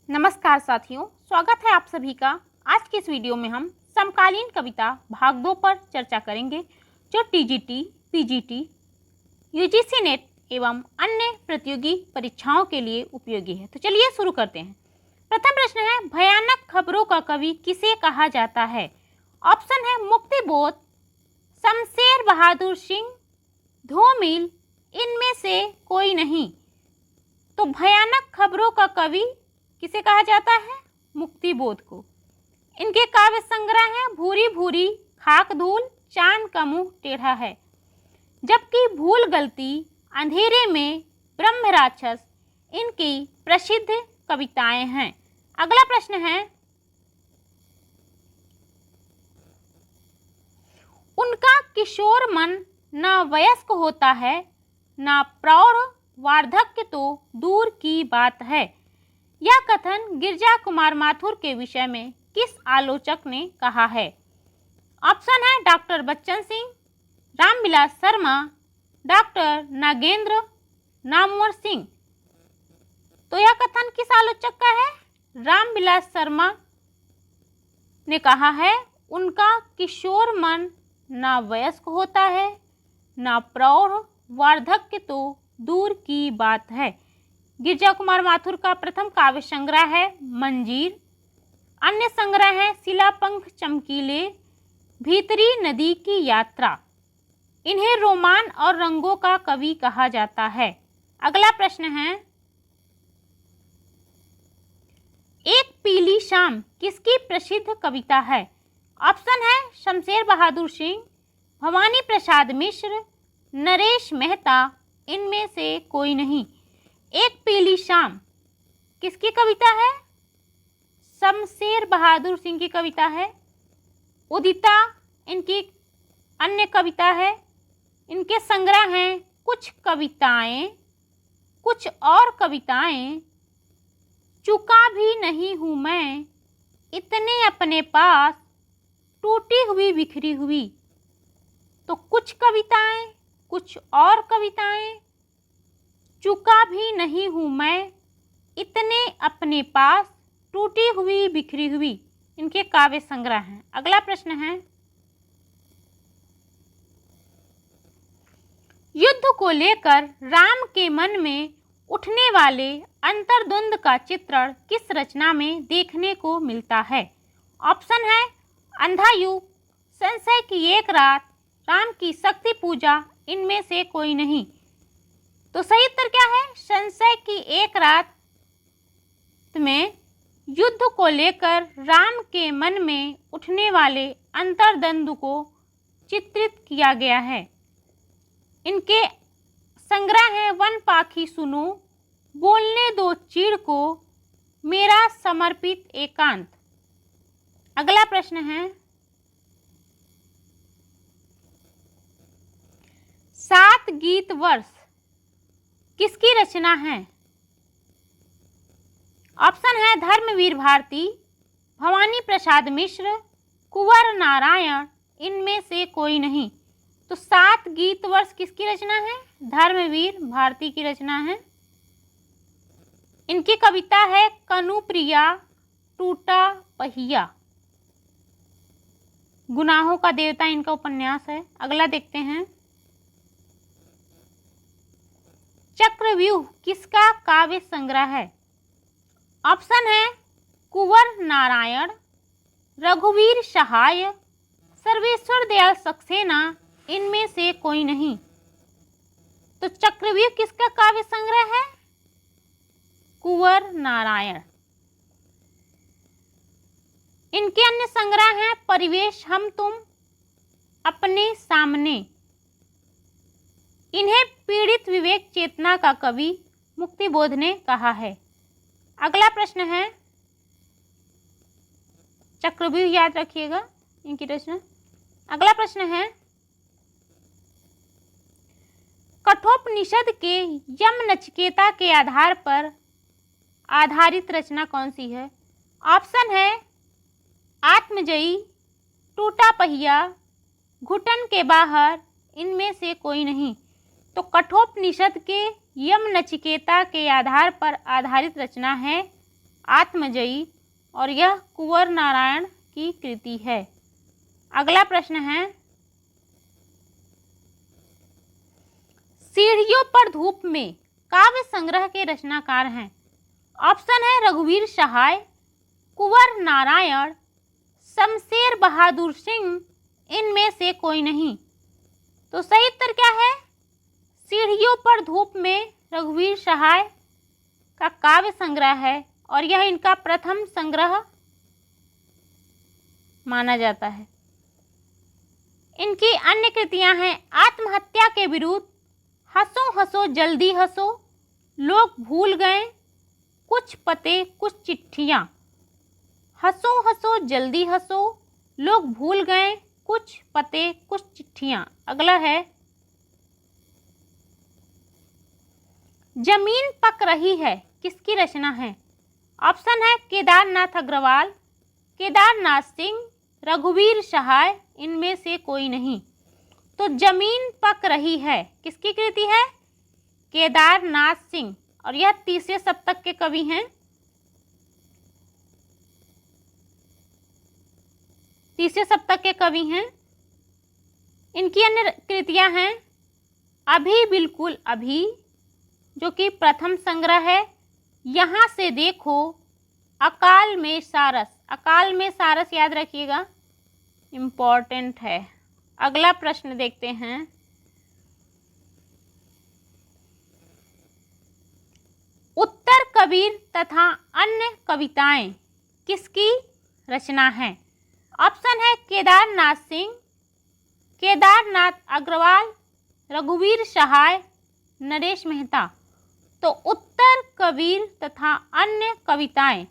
नमस्कार साथियों, स्वागत है आप सभी का। आज की इस वीडियो में हम समकालीन कविता भाग 2 पर चर्चा करेंगे, जो टीजीटी, पीजीटी, यूजीसी नेट एवं अन्य प्रतियोगी परीक्षाओं के लिए उपयोगी है। तो चलिए शुरू करते हैं। प्रथम प्रश्न है, भयानक खबरों का कवि किसे कहा जाता है? ऑप्शन है मुक्तिबोध, शमशेर बहादुर सिंह, धूमिल, इनमें से कोई नहीं। तो भयानक खबरों का कवि किसे कहा जाता है? मुक्तिबोध को। इनके काव्य संग्रह हैं भूरी भूरी खाक धूल, चांद का मुंह टेढ़ा है, जबकि भूल गलती, अंधेरे में, ब्रह्म राक्षस इनकी प्रसिद्ध कविताएं हैं। अगला प्रश्न है, उनका किशोर मन न वयस्क होता है, न प्रौढ़ वार्धक्य तो दूर की बात है। यह कथन गिरजा कुमार माथुर के विषय में किस आलोचक ने कहा है? ऑप्शन है डॉक्टर बच्चन सिंह, रामविलास शर्मा, डॉक्टर नागेंद्र नामवर सिंह। तो यह कथन किस आलोचक का है? रामविलास शर्मा ने कहा है, उनका किशोर मन न वयस्क होता है, न प्रौढ़ वार्धक्य तो दूर की बात है। गिरजा कुमार माथुर का प्रथम काव्य संग्रह है मंजीर। अन्य संग्रह है शिलापंख चमकीले, भीतरी नदी की यात्रा। इन्हें रोमान और रंगों का कवि कहा जाता है। अगला प्रश्न है, एक पीली शाम किसकी प्रसिद्ध कविता है? ऑप्शन है शमशेर बहादुर सिंह, भवानी प्रसाद मिश्र, नरेश मेहता, इनमें से कोई नहीं। एक पीली शाम किसकी कविता है? शमशेर बहादुर सिंह की कविता है। उदिता इनकी अन्य कविता है। इनके संग्रह हैं कुछ कविताएं, कुछ और कविताएं, चुका भी नहीं हूँ मैं, इतने अपने पास, टूटी हुई बिखरी हुई। तो कुछ कविताएं, कुछ और कविताएं, चुका भी नहीं हूँ मैं, इतने अपने पास, टूटी हुई बिखरी हुई, इनके काव्य संग्रह हैं। अगला प्रश्न है, युद्ध को लेकर राम के मन में उठने वाले अंतर्द्वंद का चित्रण किस रचना में देखने को मिलता है? ऑप्शन है अंधा युग, संशय की एक रात, राम की शक्ति पूजा, इनमें से कोई नहीं। तो सही उत्तर क्या है? संशय की एक रात में युद्ध को लेकर राम के मन में उठने वाले अंतर्द्वंद को चित्रित किया गया है। इनके संग्रह है वन पाखी सुनो, बोलने दो चीड़ को, मेरा समर्पित एकांत। अगला प्रश्न है, सात गीत वर्ष किसकी रचना है? ऑप्शन है धर्मवीर भारती, भवानी प्रसाद मिश्र, कुंवर नारायण, इनमें से कोई नहीं। तो सात गीत वर्ष किसकी रचना है? धर्मवीर भारती की रचना है। इनकी कविता है कनुप्रिया, टूटा पहिया, गुनाहों का देवता इनका उपन्यास है। अगला देखते हैं, चक्रव्यूह किसका काव्य संग्रह है? ऑप्शन है कुंवर नारायण, रघुवीर सहाय, सर्वेश्वर दयाल सक्सेना, इनमें से कोई नहीं। तो चक्रव्यूह किसका काव्य संग्रह है? कुंवर नारायण। इनके अन्य संग्रह हैं परिवेश, हम तुम, अपने सामने। इन्हें पीड़ित विवेक चेतना का कवि मुक्तिबोध ने कहा है। अगला प्रश्न है, चक्रव्यूह याद रखिएगा इनकी रचना। अगला प्रश्न है, कठोपनिषद के यम नचिकेता के आधार पर आधारित रचना कौन सी है? ऑप्शन है आत्मजयी, टूटा पहिया, घुटन के बाहर, इनमें से कोई नहीं। तो कठोपनिषद के यम नचिकेता के आधार पर आधारित रचना है आत्मजयी और यह कुंवर नारायण की कृति है। अगला प्रश्न है, सीढ़ियों पर धूप में काव्य संग्रह के रचनाकार हैं। ऑप्शन है रघुवीर सहाय, कुंवर नारायण, शमशेर बहादुर सिंह, इनमें से कोई नहीं। तो सही उत्तर क्या है? सीढ़ियों पर धूप में रघुवीर सहाय का काव्य संग्रह है और यह इनका प्रथम संग्रह माना जाता है। इनकी अन्य कृतियां हैं आत्महत्या के विरुद्ध, हंसो हंसो जल्दी हंसो, लोग भूल गए, कुछ पते कुछ चिट्ठियां। हंसो हंसो जल्दी हंसो, लोग भूल गए, कुछ पते कुछ चिट्ठियां। अगला है, जमीन पक रही है किसकी रचना है? ऑप्शन है केदारनाथ अग्रवाल, केदारनाथ सिंह, रघुवीर सहाय, इनमें से कोई नहीं। तो जमीन पक रही है किसकी कृति है? केदारनाथ सिंह और यह तीसरे शतक के कवि हैं। तीसरे शतक के कवि हैं। इनकी अन्य कृतियां हैं अभी बिल्कुल अभी, जो कि प्रथम संग्रह है, यहाँ से देखो, अकाल में सारस। अकाल में सारस याद रखिएगा, इम्पोर्टेंट है। अगला प्रश्न देखते हैं, उत्तर कबीर तथा अन्य कविताएं किसकी रचना है? ऑप्शन है केदारनाथ सिंह, केदारनाथ अग्रवाल, रघुवीर सहाय, नरेश मेहता। तो उत्तर कबीर तथा अन्य कविताएं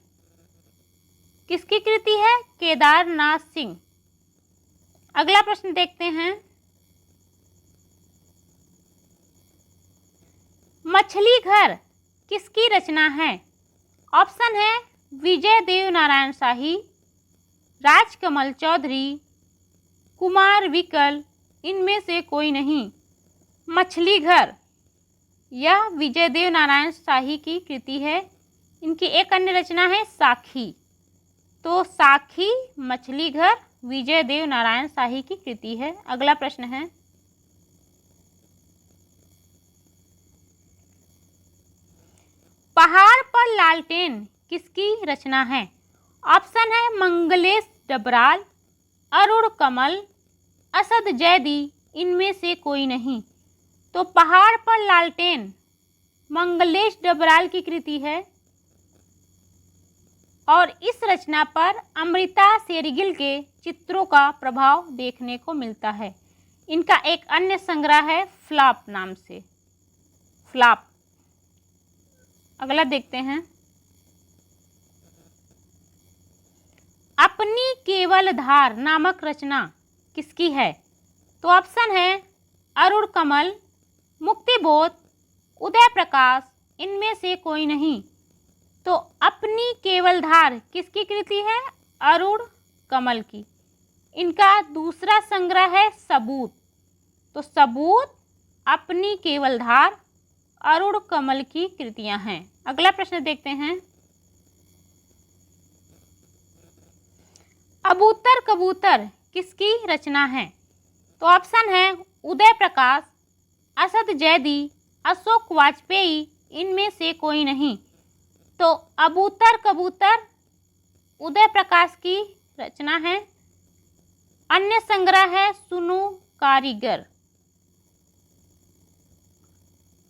किसकी कृति है? केदारनाथ सिंह। अगला प्रश्न देखते हैं, मछली घर किसकी रचना है? ऑप्शन है विजय देव नारायण शाही, राजकमल चौधरी, कुमार विकल, इनमें से कोई नहीं। मछली घर यह विजय देव नारायण शाही की कृति है। इनकी एक अन्य रचना है साखी। तो साखी, मछली घर विजय देव नारायण शाही की कृति है। अगला प्रश्न है, पहाड़ पर लालटेन किसकी रचना है? ऑप्शन है मंगलेश डबराल, अरुण कमल, असद जैदी, इनमें से कोई नहीं। तो पहाड़ पर लालटेन मंगलेश डबराल की कृति है और इस रचना पर अमृता शेरगिल के चित्रों का प्रभाव देखने को मिलता है। इनका एक अन्य संग्रह है फ्लॉप नाम से, फ्लॉप। अगला देखते हैं, अपनी केवल धार नामक रचना किसकी है? तो ऑप्शन है अरुण कमल, मुक्तिबोध, उदय प्रकाश, इनमें से कोई नहीं। तो अपनी केवल धार किसकी कृति है? अरुण कमल की। इनका दूसरा संग्रह है सबूत। तो सबूत, अपनी केवल धार, अरुण कमल की कृतियां हैं। अगला प्रश्न देखते हैं, अबूतर कबूतर किसकी रचना है? तो ऑप्शन है उदय प्रकाश, असद जैदी, अशोक वाजपेयी, इनमें से कोई नहीं। तो अबूतर कबूतर उदय प्रकाश की रचना है। अन्य संग्रह है सुनो कारीगर।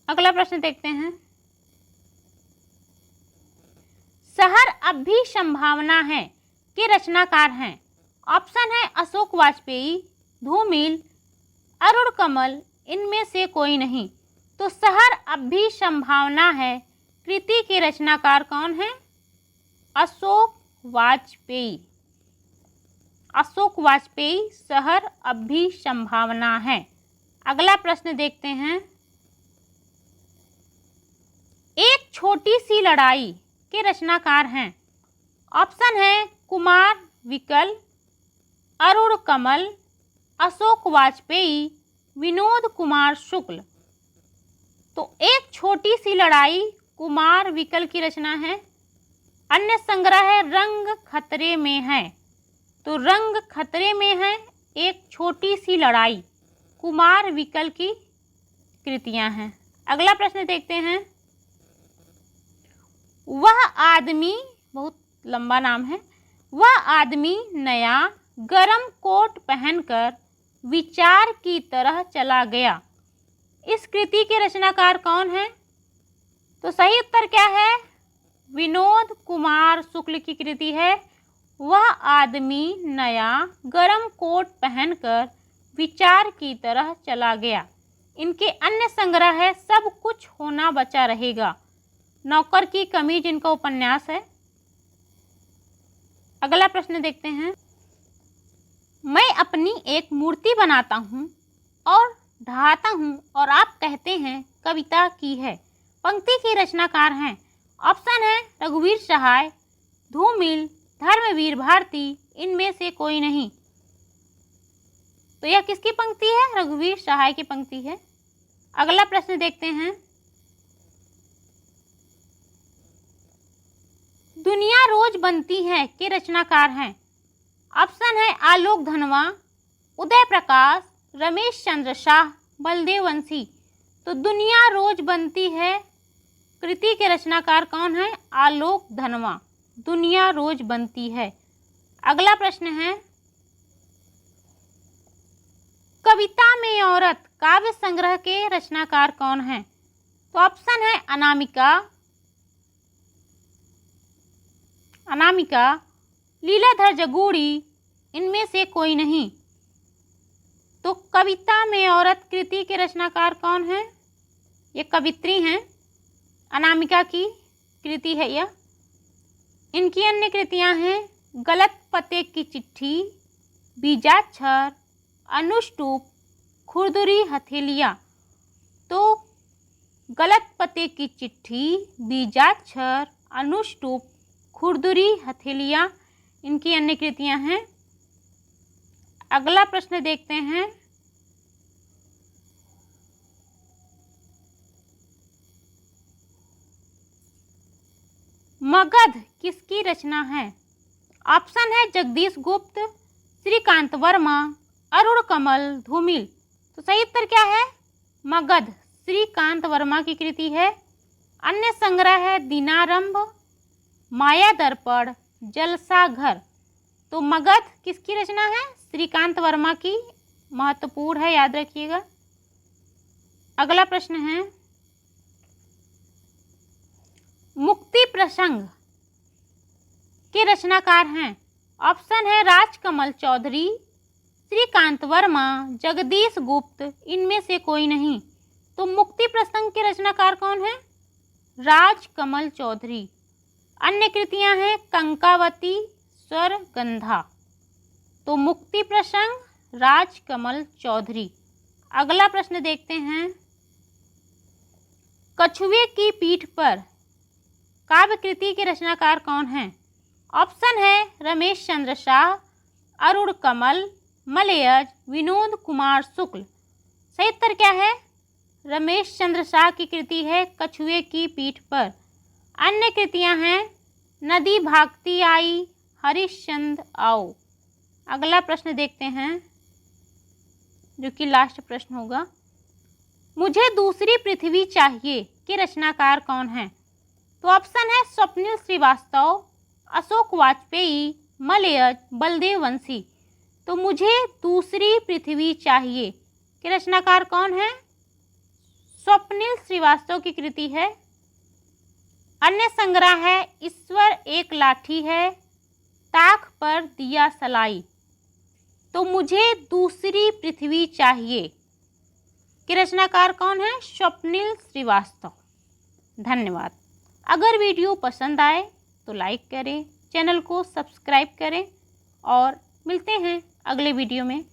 अगला प्रश्न देखते हैं, शहर अब भी संभावना है के रचनाकार हैं। ऑप्शन है अशोक वाजपेयी, धूमिल, अरुण कमल, इनमें से कोई नहीं। तो शहर अब भी संभावना है कृति के रचनाकार कौन है? अशोक वाजपेयी। अशोक वाजपेयी, शहर अब भी संभावना है। अगला प्रश्न देखते हैं, एक छोटी सी लड़ाई के रचनाकार हैं। ऑप्शन है कुमार विकल, अरुण कमल, अशोक वाजपेयी, विनोद कुमार शुक्ल। तो एक छोटी सी लड़ाई कुमार विकल की रचना है। अन्य संग्रह है रंग खतरे में है। तो रंग खतरे में है एक छोटी सी लड़ाई, कुमार विकल की कृतियां हैं। अगला प्रश्न देखते हैं। वह आदमी, बहुत लंबा नाम है, वह आदमी नया गरम कोट पहनकर विचार की तरह चला गया। इस कृति के रचनाकार कौन है? तो सही उत्तर क्या है? विनोद कुमार शुक्ल की कृति है वह आदमी नया गरम कोट पहनकर विचार की तरह चला गया। इनके अन्य संग्रह है सब कुछ होना बचा रहेगा, नौकर की कमीज इनका उपन्यास है। अगला प्रश्न देखते हैं। मैं अपनी एक मूर्ति बनाता हूँ और ढहाता हूँ और आप कहते हैं कविता की है। पंक्ति की रचनाकार हैं। ऑप्शन है रघुवीर सहाय, धूमिल, धर्मवीर भारती, इनमें से कोई नहीं। तो यह किसकी पंक्ति है? रघुवीर सहाय की पंक्ति है। अगला प्रश्न देखते हैं। दुनिया रोज बनती है के रचनाकार हैं। ऑप्शन है आलोक धनवा, उदय प्रकाश, रमेश चंद्र शाह, बलदेव वंशी। तो दुनिया रोज बनती है कृति के रचनाकार कौन है? आलोक धनवा, दुनिया रोज बनती है। अगला प्रश्न है। कविता में औरत काव्य संग्रह के रचनाकार कौन है? तो ऑप्शन है अनामिका, लीलाधर जगूड़ी, इनमें से कोई नहीं। तो कविता में औरत कृति के रचनाकार कौन है? ये कवित्री हैं, अनामिका की कृति है यह। इनकी अन्य कृतियां हैं गलत पते की चिट्ठी, बीजाक्षर, अनुष्टुप, खुरदुरी हथेलियाँ। तो गलत पते की चिट्ठी, बीजाक्षर, अनुष्टुप, खुरदुरी हथेलियाँ इनकी अन्य कृतियां हैं। अगला प्रश्न देखते हैं। मगध किसकी रचना है? ऑप्शन है जगदीश गुप्त, श्रीकांत वर्मा, अरुण कमल, धूमिल। तो सही उत्तर क्या है? मगध श्रीकांत वर्मा की कृति है। अन्य संग्रह है दीनारंभ, माया दर्पण, जलसा घर। तो मगध किसकी रचना है? श्रीकांत वर्मा की, महत्वपूर्ण है, याद रखिएगा। अगला प्रश्न है। मुक्ति प्रसंग के रचनाकार हैं। ऑप्शन है राजकमल चौधरी, श्रीकांत वर्मा, जगदीश गुप्त, इनमें से कोई नहीं। तो मुक्ति प्रसंग के रचनाकार कौन है? राजकमल चौधरी। अन्य कृतियां हैं कंकावती, स्वरगंधा। तो मुक्ति प्रसंग राजकमल चौधरी। अगला प्रश्न देखते हैं। कछुए की पीठ पर काव्य कृति के रचनाकार कौन हैं? ऑप्शन है रमेश चंद्र शाह, अरुण कमल, मलयज, विनोद कुमार शुक्ल। सही उत्तर क्या है? रमेश चंद्र शाह की कृति है कछुए की पीठ पर। अन्य कृतियां हैं नदी भागती आई, हरिश्चंद्र आओ। अगला प्रश्न देखते हैं, जो कि लास्ट प्रश्न होगा। मुझे दूसरी पृथ्वी चाहिए के रचनाकार कौन है? तो ऑप्शन है स्वप्निल श्रीवास्तव, अशोक वाजपेयी, मलयज, बलदेव वंशी। तो मुझे दूसरी पृथ्वी चाहिए के रचनाकार कौन है? स्वप्निल श्रीवास्तव की कृति है। अन्य संग्रह है ईश्वर एक लाठी है, ताक पर दिया सलाई। तो मुझे दूसरी पृथ्वी चाहिए के रचनाकार कौन है? स्वप्निल श्रीवास्तव। धन्यवाद। अगर वीडियो पसंद आए तो लाइक करें, चैनल को सब्सक्राइब करें और मिलते हैं अगले वीडियो में।